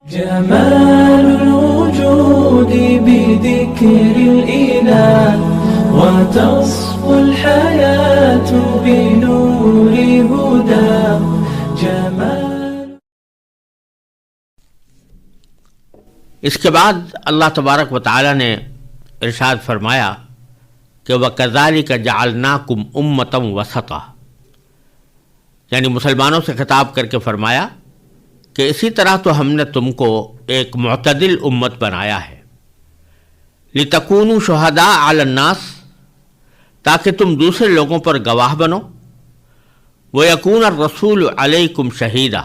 جمال الوجود بذكر الإله وتصفو الحياة بنور هدى جمال. اس کے بعد اللہ تبارک و تعالی نے ارشاد فرمایا کہ وَكَذَلِكَ جَعَلْنَاكُمْ أُمَّةً وَسَطًا، یعنی مسلمانوں سے خطاب کر کے فرمایا کہ اسی طرح تو ہم نے تم کو ایک معتدل امت بنایا ہے، لِتَكُونُوا شُهَدَاءَ عَلَى النَّاسِ، تاکہ تم دوسرے لوگوں پر گواہ بنو، وَيَكُونَ الرَّسُولُ عَلَيْكُمْ شَهِيدًا،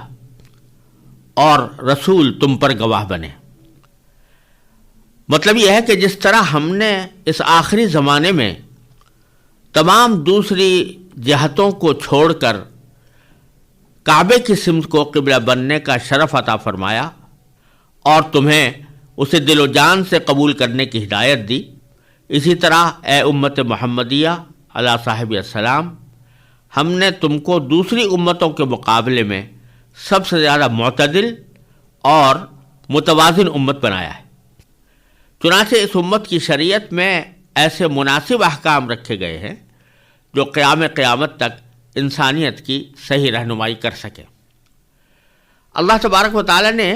اور رسول تم پر گواہ بنے. مطلب یہ ہے کہ جس طرح ہم نے اس آخری زمانے میں تمام دوسری جہتوں کو چھوڑ کر کعبے کی سمت کو قبلہ بننے کا شرف عطا فرمایا اور تمہیں اسے دل و جان سے قبول کرنے کی ہدایت دی، اسی طرح اے امت محمدیہ علی صاحب السلام، ہم نے تم کو دوسری امتوں کے مقابلے میں سب سے زیادہ معتدل اور متوازن امت بنایا ہے. چنانچہ اس امت کی شریعت میں ایسے مناسب احکام رکھے گئے ہیں جو قیام قیامت تک انسانیت کی صحیح رہنمائی کر سکے. اللہ تبارک و تعالی نے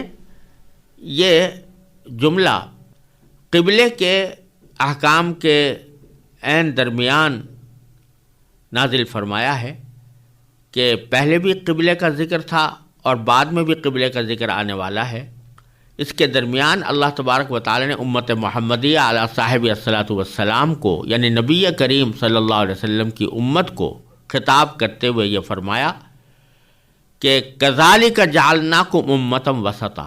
یہ جملہ قبلے کے احکام کے عین درمیان نازل فرمایا ہے کہ پہلے بھی قبلے کا ذکر تھا اور بعد میں بھی قبلے کا ذکر آنے والا ہے. اس کے درمیان اللہ تبارک و تعالی نے امت محمدیہ علی صاحب الصلاۃ والسلام کو، یعنی نبی کریم صلی اللہ علیہ وسلم کی امت کو خطاب کرتے ہوئے یہ فرمایا کہ کذالک جعلناکم امۃ وسطا،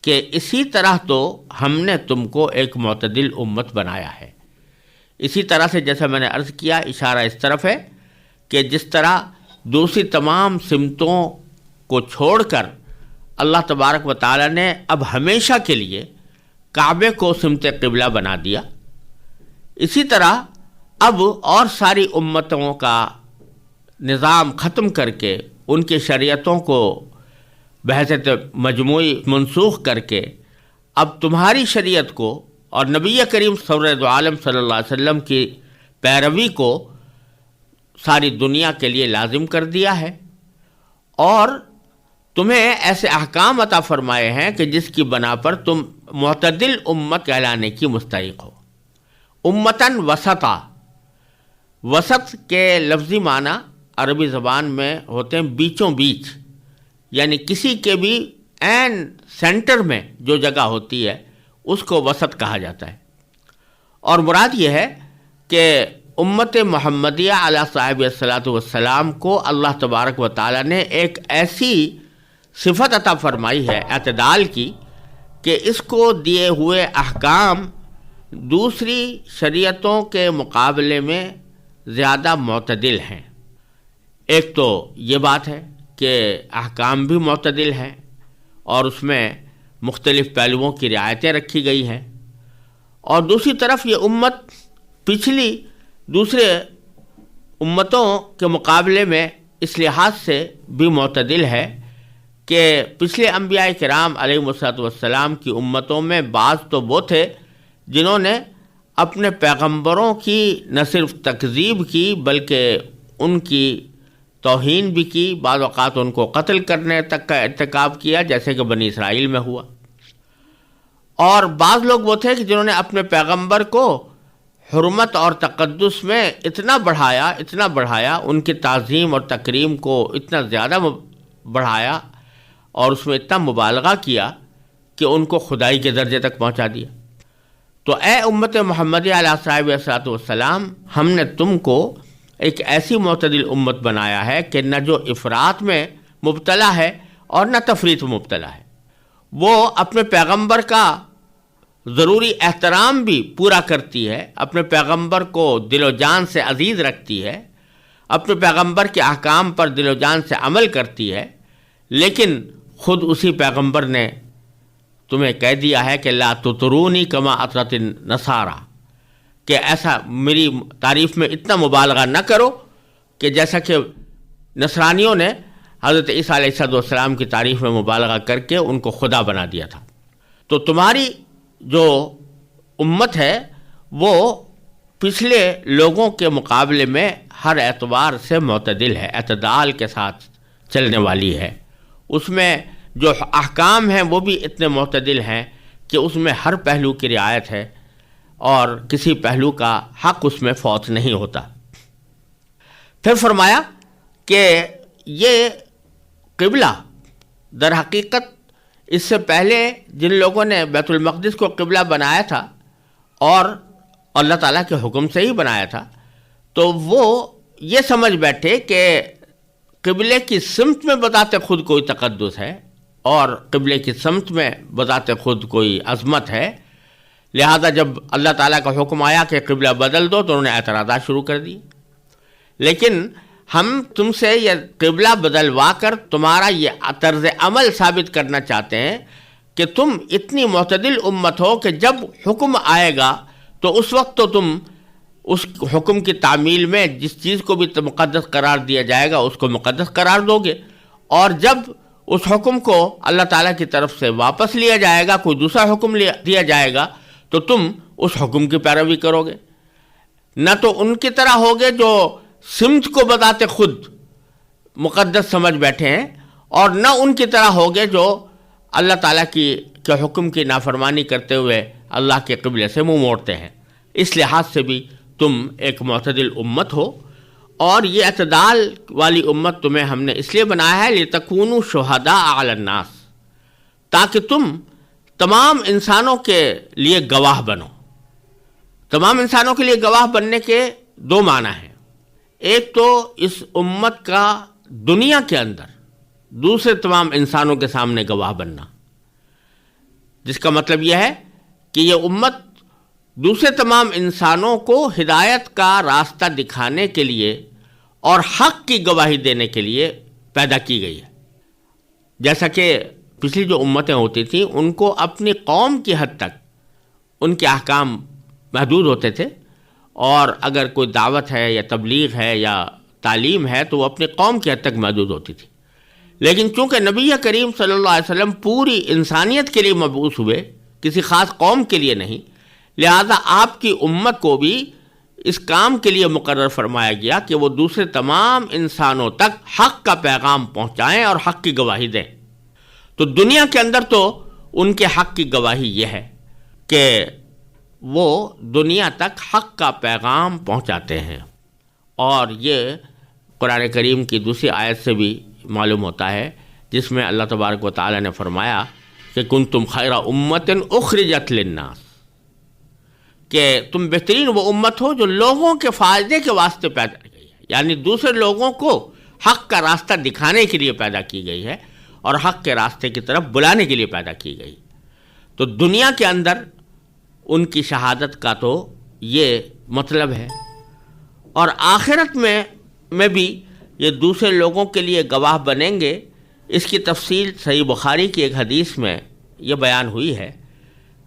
کہ اسی طرح تو ہم نے تم کو ایک معتدل امت بنایا ہے. اسی طرح سے جیسا میں نے عرض کیا، اشارہ اس طرف ہے کہ جس طرح دوسری تمام سمتوں کو چھوڑ کر اللہ تبارک و تعالی نے اب ہمیشہ کے لیے کعبے کو سمت قبلہ بنا دیا، اسی طرح اب اور ساری امتوں کا نظام ختم کر کے ان کی شریعتوں کو بحیثیت مجموعی منسوخ کر کے اب تمہاری شریعت کو اور نبی کریم سرور عالم صلی اللہ علیہ وسلم کی پیروی کو ساری دنیا کے لیے لازم کر دیا ہے، اور تمہیں ایسے احکام عطا فرمائے ہیں کہ جس کی بنا پر تم معتدل امت کہلانے کی مستحق ہو. امتاً وسطا، وسط کے لفظی معنی عربی زبان میں ہوتے ہیں بیچوں بیچ، یعنی کسی کے بھی عین سینٹر میں جو جگہ ہوتی ہے اس کو وسط کہا جاتا ہے. اور مراد یہ ہے کہ امت محمدیہ علی صاحب الصلاۃ والسلام کو اللہ تبارک و تعالی نے ایک ایسی صفت عطا فرمائی ہے اعتدال کی کہ اس کو دیے ہوئے احکام دوسری شریعتوں کے مقابلے میں زیادہ معتدل ہیں. ایک تو یہ بات ہے کہ احکام بھی معتدل ہیں اور اس میں مختلف پہلوؤں کی رعایتیں رکھی گئی ہیں، اور دوسری طرف یہ امت پچھلی دوسرے امتوں کے مقابلے میں اس لحاظ سے بھی معتدل ہے کہ پچھلے انبیاء کرام علیہم السلام کی امتوں میں بعض تو وہ تھے جنہوں نے اپنے پیغمبروں کی نہ صرف تکذیب کی بلکہ ان کی توہین بھی کی، بعض اوقات ان کو قتل کرنے تک کا ارتکاب کیا، جیسے کہ بنی اسرائیل میں ہوا. اور بعض لوگ وہ تھے کہ جنہوں نے اپنے پیغمبر کو حرمت اور تقدس میں اتنا بڑھایا، ان کی تعظیم اور تکریم کو اتنا زیادہ بڑھایا اور اس میں اتنا مبالغہ کیا کہ ان کو خدائی کے درجے تک پہنچا دیا. تو اے امت محمدیہ علیہ صاحب الصلاۃ والسلام، ہم نے تم کو ایک ایسی معتدل امت بنایا ہے کہ نہ جو افراط میں مبتلا ہے اور نہ تفریط میں مبتلا ہے. وہ اپنے پیغمبر کا ضروری احترام بھی پورا کرتی ہے، اپنے پیغمبر کو دل و جان سے عزیز رکھتی ہے، اپنے پیغمبر کے احکام پر دل و جان سے عمل کرتی ہے، لیکن خود اسی پیغمبر نے تمہیں کہہ دیا ہے کہ لا تطرونی کما اطرت النصارى، کہ ایسا میری تعریف میں اتنا مبالغہ نہ کرو کہ جیسا کہ نصرانیوں نے حضرت عیسیٰ علیہ السلام کی تعریف میں مبالغہ کر کے ان کو خدا بنا دیا تھا. تو تمہاری جو امت ہے وہ پچھلے لوگوں کے مقابلے میں ہر اعتبار سے معتدل ہے، اعتدال کے ساتھ چلنے والی ہے. اس میں جو احکام ہیں وہ بھی اتنے معتدل ہیں کہ اس میں ہر پہلو کی رعایت ہے اور کسی پہلو کا حق اس میں فوت نہیں ہوتا. پھر فرمایا کہ یہ قبلہ در حقیقت اس سے پہلے جن لوگوں نے بیت المقدس کو قبلہ بنایا تھا اور اللہ تعالیٰ کے حکم سے ہی بنایا تھا، تو وہ یہ سمجھ بیٹھے کہ قبلے کی سمت میں بذات خود کوئی تقدس ہے اور قبلے کی سمت میں بذات خود کوئی عظمت ہے. لہذا جب اللہ تعالیٰ کا حکم آیا کہ قبلہ بدل دو تو انہوں نے اعتراضات شروع کر دی. لیکن ہم تم سے یہ قبلہ بدلوا کر تمہارا یہ طرز عمل ثابت کرنا چاہتے ہیں کہ تم اتنی معتدل امت ہو کہ جب حکم آئے گا تو اس وقت تو تم اس حکم کی تعمیل میں جس چیز کو بھی مقدس قرار دیا جائے گا اس کو مقدس قرار دو گے، اور جب اس حکم کو اللہ تعالیٰ کی طرف سے واپس لیا جائے گا، کوئی دوسرا حکم دیا جائے گا تو تم اس حکم کی پیروی کرو گے. نہ تو ان کی طرح ہوگے جو سمت کو بذات خود مقدس سمجھ بیٹھے ہیں، اور نہ ان کی طرح ہوگے جو اللہ تعالیٰ کے حکم کی نافرمانی کرتے ہوئے اللہ کے قبلے سے منہ موڑتے ہیں. اس لحاظ سے بھی تم ایک معتدل امت ہو، اور یہ اعتدال والی امت تمہیں ہم نے اس لیے بنایا ہے لِتَكُونُوا شُهَدَاءَ عَلَى النَّاسِ، تاکہ تم تمام انسانوں کے لیے گواہ بنو. تمام انسانوں کے لیے گواہ بننے کے دو معنی ہیں. ایک تو اس امت کا دنیا کے اندر دوسرے تمام انسانوں کے سامنے گواہ بننا، جس کا مطلب یہ ہے کہ یہ امت دوسرے تمام انسانوں کو ہدایت کا راستہ دکھانے کے لیے اور حق کی گواہی دینے کے لیے پیدا کی گئی ہے. جیسا کہ پچھلی جو امتیں ہوتی تھیں ان کو اپنی قوم کی حد تک ان کے احکام محدود ہوتے تھے، اور اگر کوئی دعوت ہے یا تبلیغ ہے یا تعلیم ہے تو وہ اپنی قوم کی حد تک محدود ہوتی تھی. لیکن چونکہ نبی کریم صلی اللہ علیہ وسلم پوری انسانیت کے لیے مبعوث ہوئے، کسی خاص قوم کے لیے نہیں، لہذا آپ کی امت کو بھی اس کام کے لیے مقرر فرمایا گیا کہ وہ دوسرے تمام انسانوں تک حق کا پیغام پہنچائیں اور حق کی گواہی دیں. تو دنیا کے اندر تو ان کے حق کی گواہی یہ ہے کہ وہ دنیا تک حق کا پیغام پہنچاتے ہیں، اور یہ قرآن کریم کی دوسری آیت سے بھی معلوم ہوتا ہے جس میں اللہ تبارک و تعالی نے فرمایا کہ کنتم خیر امت اخرجت للناس، کہ تم بہترین وہ امت ہو جو لوگوں کے فائدے کے واسطے پیدا کی گئی ہے، یعنی دوسرے لوگوں کو حق کا راستہ دکھانے کے لیے پیدا کی گئی ہے اور حق کے راستے کی طرف بلانے کے لیے پیدا کی گئی. تو دنیا کے اندر ان کی شہادت کا تو یہ مطلب ہے، اور آخرت میں بھی یہ دوسرے لوگوں کے لیے گواہ بنیں گے. اس کی تفصیل صحیح بخاری کی ایک حدیث میں یہ بیان ہوئی ہے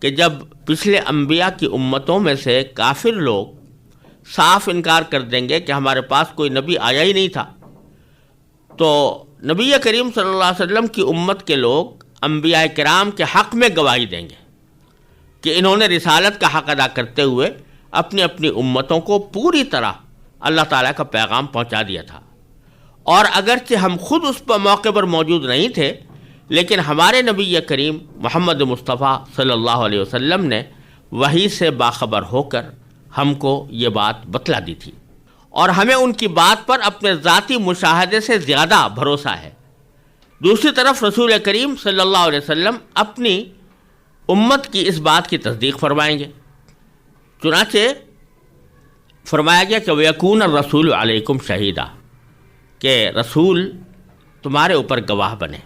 کہ جب پچھلے انبیاء کی امتوں میں سے کافر لوگ صاف انکار کر دیں گے کہ ہمارے پاس کوئی نبی آیا ہی نہیں تھا، تو نبی کریم صلی اللہ علیہ وسلم کی امت کے لوگ انبیاء کرام کے حق میں گواہی دیں گے کہ انہوں نے رسالت کا حق ادا کرتے ہوئے اپنی اپنی امتوں کو پوری طرح اللہ تعالیٰ کا پیغام پہنچا دیا تھا. اور اگرچہ ہم خود اس پر موقع پر موجود نہیں تھے، لیکن ہمارے نبی کریم محمد مصطفیٰ صلی اللہ علیہ وسلم نے وحی سے باخبر ہو کر ہم کو یہ بات بتلا دی تھی، اور ہمیں ان کی بات پر اپنے ذاتی مشاہدے سے زیادہ بھروسہ ہے. دوسری طرف رسول کریم صلی اللہ علیہ وسلم اپنی امت کی اس بات کی تصدیق فرمائیں گے. چنانچہ فرمایا گیا کہ وَيَكُونَ الرَّسُولُ عَلَيْكُمْ شَهِيدًا، کہ رسول تمہارے اوپر گواہ بنے.